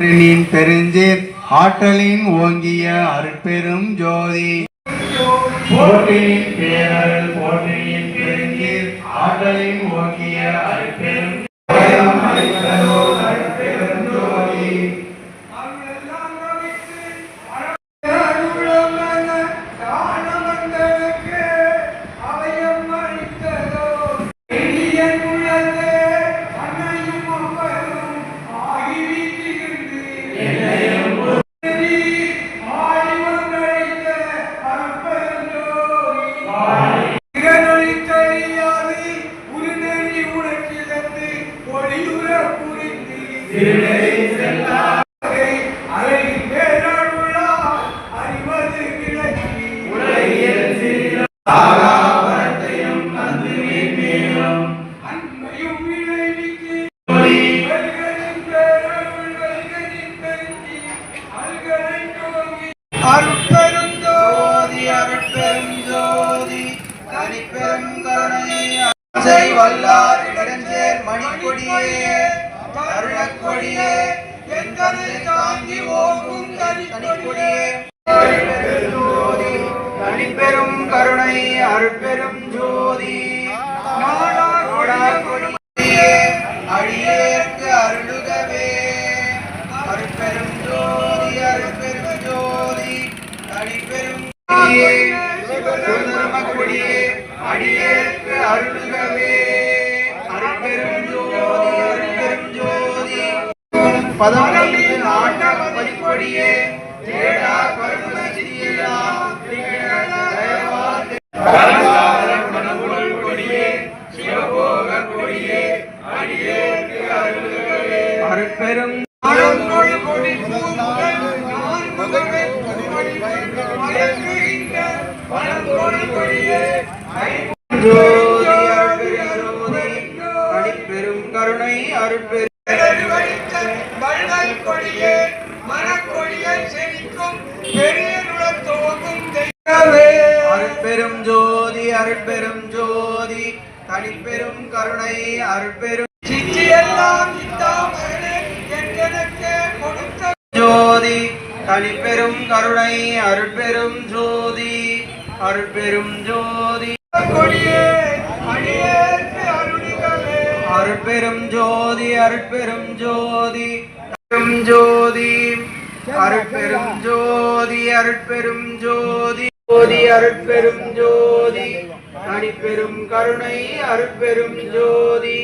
பெருஞ்சீர் ஆற்றலின் ஓங்கிய அருட்பெரும் ஜோதி போற்றியின் பேரருள் போற்றியின் பெருஞ்சீர் ஆற்றலின் ஓங்கிய அருட்பெரும் ஜோதி அருட்பெரும் ஜோதி அருட்பெரும் ஜோதி தனிப்பெரும் கருணை வல்லார் இடஞ்சேர் மணிக்கொடியே அருளக்கொடியே எங்கனை தாங்கி ஓங்கும் தனிக்கொடியே ஜோதி தனிப்பெரும் கருணை அருட்பெரும் ஜோதி கொடியே அடியேற்கு அருளுகவே அருட்பெரும் ஜோதி அருட்பெரும் ஜோதி தனிப்பெரும் கொடியே அடியேற்கு அருளுகவே அருட்பெரும் ஜோதி அருட்பெரும் ஜோதி பதவியில் நாட்ட பதிப்பொடியே தேடா கருமசியெல்லாம் கொடியே சிவபோக கொடியே அடியேற்கு அருளுகவே அருட்பெரும் பெரும் கருணை அருட்பெரும் கொடியே மனக்கொடியை செழிக்கும் பெரிய துவங்கும் அருட்பெரும் ஜோதி அருட்பெரும் ஜோதி தனிப்பெரும் கருணை அருட்பெரும் சிச்சியெல்லாம் கொடுத்த ஜோதி தனிப்பெரும் கருணை அருட்பெரும் ஜோதி அருட்பெரும் ஜோதி கொடியே அடியேற்கு அருளுகவே அருட்பெரும் ஜோதி அருட்பெரும் ஜோதி ஜோதி அருட்பெரும் ஜோதி அருட்பெரும் ஜோதி ஜோதி அருட்பெரும் ஜோதி தனிப்பெரும் கருணை அருட்பெரும் ஜோதி